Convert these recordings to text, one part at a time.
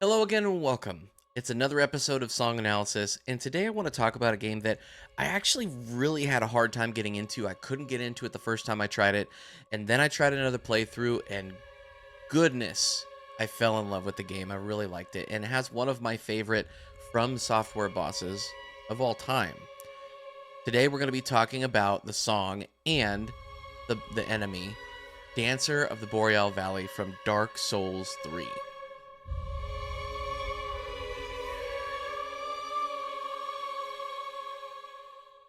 Hello again and welcome. It's another episode of Song Analysis, and today I want to talk about a game that I actually really had a hard time getting into. I couldn't get into it the first time I tried it, and then I tried another playthrough, and goodness, I fell in love with the game. I really liked it, and it has one of my favorite From Software bosses of all time. Today we're going to be talking about the song and the enemy, Dancer of the Boreal Valley from Dark Souls 3.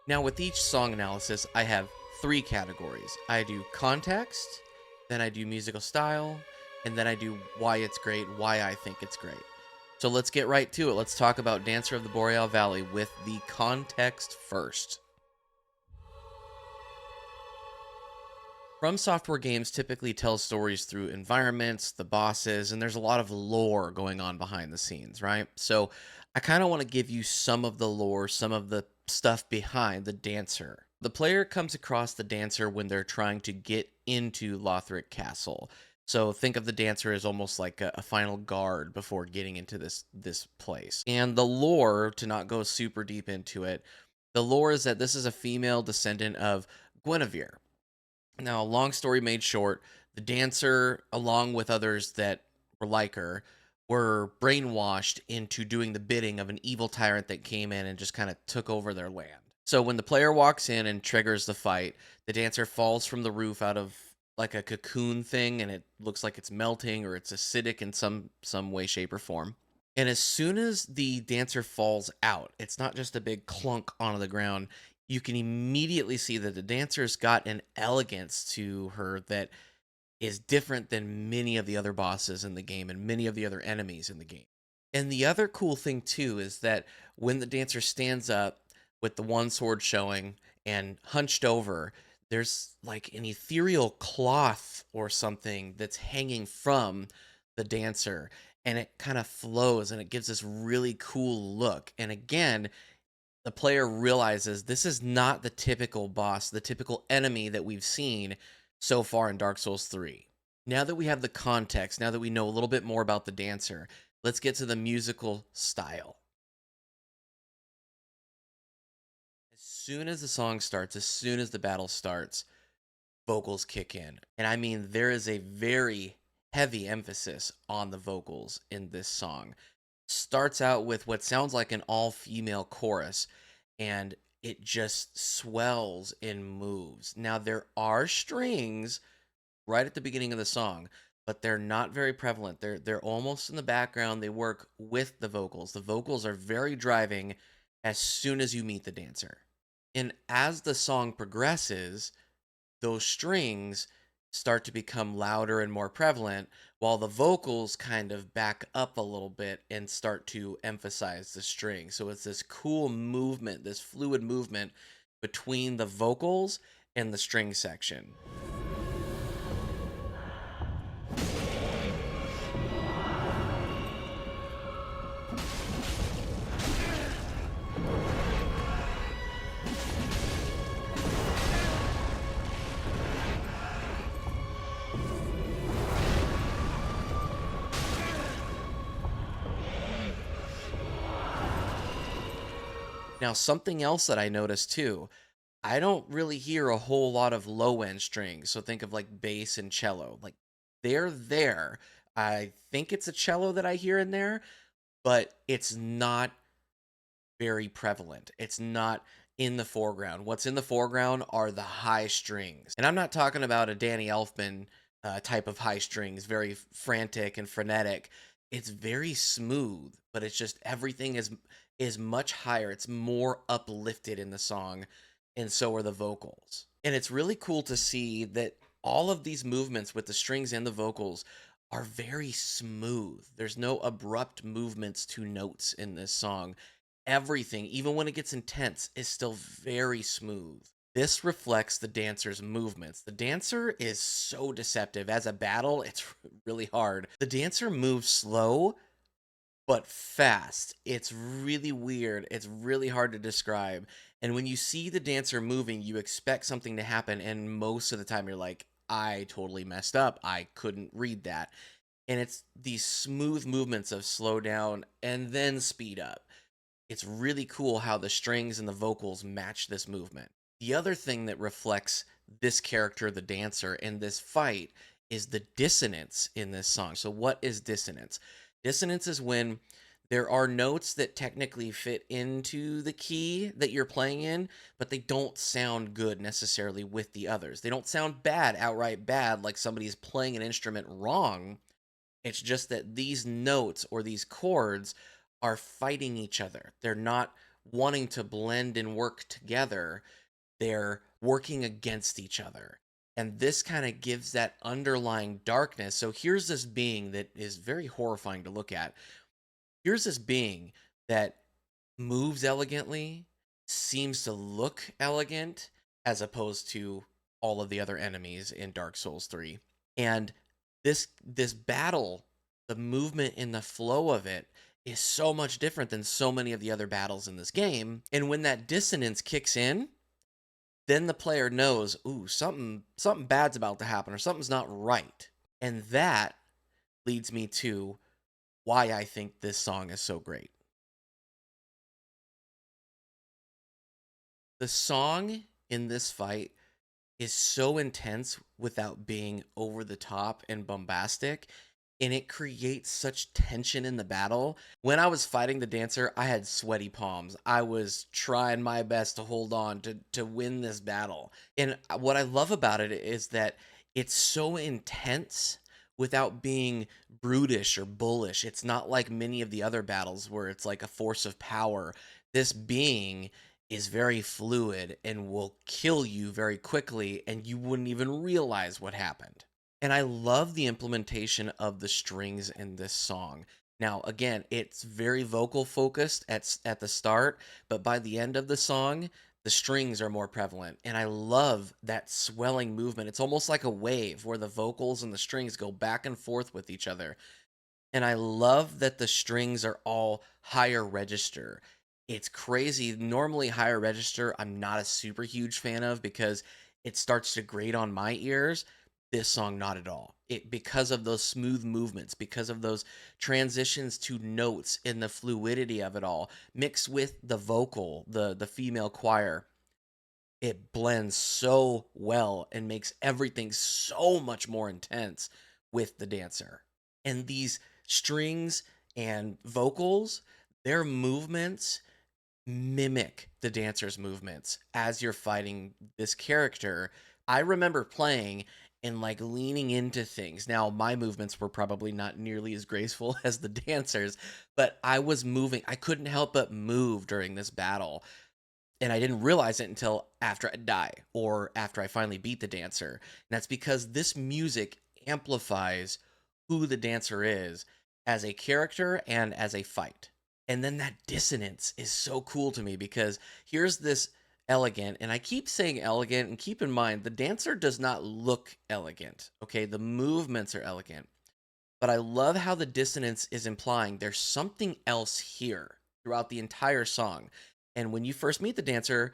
Now, with each song analysis, I have three categories. I do context, then I do musical style, and then I do why it's great, why I think it's great. So let's get right to it. Let's talk about Dancer of the Boreal Valley with the context first. From Software games typically tell stories through environments, the bosses, and there's a lot of lore going on behind the scenes, right? So I kind of want to give you some of the lore, some of the stuff behind the dancer. The player comes across the dancer when they're trying to get into Lothric Castle. So think of the dancer as almost like a final guard before getting into this place. And the lore, to not go super deep into it, the lore is that this is a female descendant of Guinevere. Now, long story made short, the dancer, along with others that were like her, were brainwashed into doing the bidding of an evil tyrant that came in and just kind of took over their land. So when the player walks in and triggers the fight, the dancer falls from the roof out of like a cocoon thing, and it looks like it's melting or it's acidic in some way, shape, or form. And as soon as the dancer falls out, it's not just a big clunk onto the ground. You can immediately see that the dancer's got an elegance to her that is different than many of the other bosses in the game and many of the other enemies in the game. And the other cool thing too is that when the dancer stands up with the one sword showing and hunched over, there's like an ethereal cloth or something that's hanging from the dancer, and it kind of flows and it gives this really cool look. And again, the player realizes this is not the typical boss, the typical enemy that we've seen so far in Dark Souls 3. Now that we have the context, now that we know a little bit more about the dancer, let's get to the musical style. As soon as the song starts, as soon as the battle starts, vocals kick in. And I mean, there is a very heavy emphasis on the vocals in this song. Starts out with what sounds like an all female chorus, and it just swells and moves. Now, there are strings right at the beginning of the song, but they're not very prevalent. They're almost in the background. They work with the vocals. The vocals are very driving as soon as you meet the dancer. And as the song progresses, those strings start to become louder and more prevalent, while the vocals kind of back up a little bit and start to emphasize the string. So it's this cool movement, this fluid movement between the vocals and the string section. Now, something else that I noticed too, I don't really hear a whole lot of low end strings. So think of like bass and cello. Like they're there. I think it's a cello that I hear in there, but it's not very prevalent. It's not in the foreground. What's in the foreground are the high strings. And I'm not talking about a Danny Elfman type of high strings, very frantic and frenetic. It's very smooth, but it's just everything is much higher. It's more uplifted in the song, and so are the vocals. And it's really cool to see that all of these movements with the strings and the vocals are very smooth. There's no abrupt movements to notes in this song. Everything, even when it gets intense, is still very smooth. This reflects the dancer's movements. The dancer is so deceptive. As a battle, it's really hard. The dancer moves slow but fast. It's really weird. It's really hard to describe. And when you see the dancer moving, you expect something to happen. And most of the time, you're like, I totally messed up. I couldn't read that. And it's these smooth movements of slow down and then speed up. It's really cool how the strings and the vocals match this movement. The other thing that reflects this character, the dancer, in this fight is the dissonance in this song. So, what is dissonance? Dissonance is when there are notes that technically fit into the key that you're playing in, but they don't sound good necessarily with the others. They don't sound bad, outright bad, like somebody's playing an instrument wrong. It's just that these notes or these chords are fighting each other. They're not wanting to blend and work together. They're working against each other. And this kind of gives that underlying darkness. So here's this being that is very horrifying to look at. Here's this being that moves elegantly, seems to look elegant, as opposed to all of the other enemies in Dark Souls 3. And this battle, the movement and the flow of it is so much different than so many of the other battles in this game. And when that dissonance kicks in, then the player knows, ooh, something bad's about to happen or something's not right. And that leads me to why I think this song is so great. The song in this fight is so intense without being over the top and bombastic, and it creates such tension in the battle. When I was fighting the dancer, I had sweaty palms. I was trying my best to hold on to win this battle. And what I love about it is that it's so intense without being brutish or bullish. It's not like many of the other battles where it's like a force of power. This being is very fluid and will kill you very quickly, and you wouldn't even realize what happened. And I love the implementation of the strings in this song. Now, again, it's very vocal focused at the start, but by the end of the song, the strings are more prevalent. And I love that swelling movement. It's almost like a wave where the vocals and the strings go back and forth with each other. And I love that the strings are all higher register. It's crazy. Normally, higher register, I'm not a super huge fan of because it starts to grate on my ears. This song, not at all. It because of those smooth movements, because of those transitions to notes and the fluidity of it all, mixed with the vocal, the female choir. It blends so well and makes everything so much more intense with the dancer. And these strings and vocals, their movements mimic the dancer's movements as you're fighting this character. I remember playing and like leaning into things. Now, my movements were probably not nearly as graceful as the dancers, but I was moving. I couldn't help but move during this battle. And I didn't realize it until after I die or after I finally beat the dancer. And that's because this music amplifies who the dancer is as a character and as a fight. And then that dissonance is so cool to me because here's this elegant, and I keep saying elegant, and keep in mind the dancer does not look elegant. Okay, the movements are elegant, but I love how the dissonance is implying there's something else here throughout the entire song. And when you first meet the dancer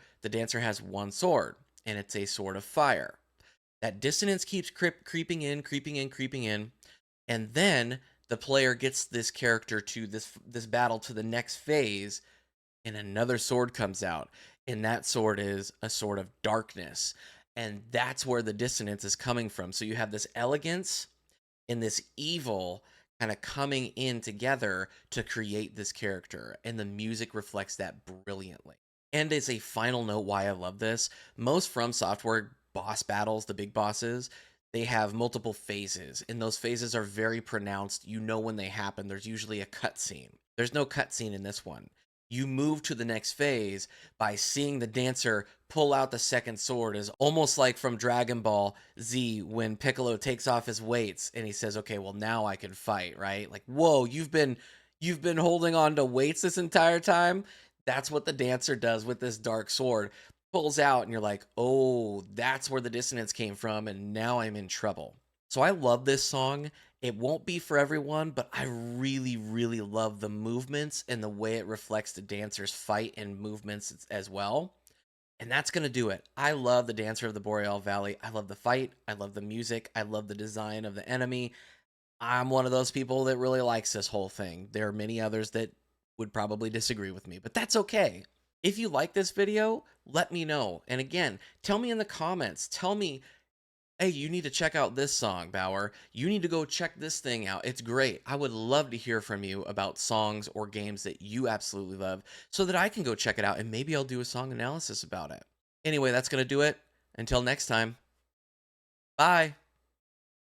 has one sword, and it's a sword of fire. That dissonance keeps creeping in, creeping in, creeping in, and then the player gets this character to this battle to the next phase, and another sword comes out, and that sword is a sword of darkness, and that's where the dissonance is coming from. So you have this elegance and this evil kind of coming in together to create this character, and the music reflects that brilliantly. And as a final note, why I love this, most From Software boss battles, the big bosses, they have multiple phases, and those phases are very pronounced. You know when they happen. There's usually a cutscene. There's no cutscene in this one. You move to the next phase by seeing the dancer pull out the second sword, is almost like from Dragon Ball Z when Piccolo takes off his weights and he says, "Okay, well now I can fight," right? Like, "Whoa, you've been holding on to weights this entire time?" That's what the dancer does with this dark sword. Pulls out and you're like, "Oh, that's where the dissonance came from and now I'm in trouble." So I love this song. It won't be for everyone, but I really, really love the movements and the way it reflects the dancer's fight and movements as well. And that's going to do it. I love the Dancer of the Boreal Valley. I love the fight. I love the music. I love the design of the enemy. I'm one of those people that really likes this whole thing. There are many others that would probably disagree with me, but that's okay. If you like this video, let me know. And again, tell me in the comments, tell me, hey, you need to check out this song, Bauer. You need to go check this thing out. It's great. I would love to hear from you about songs or games that you absolutely love so that I can go check it out and maybe I'll do a song analysis about it. Anyway, that's going to do it. Until next time, bye.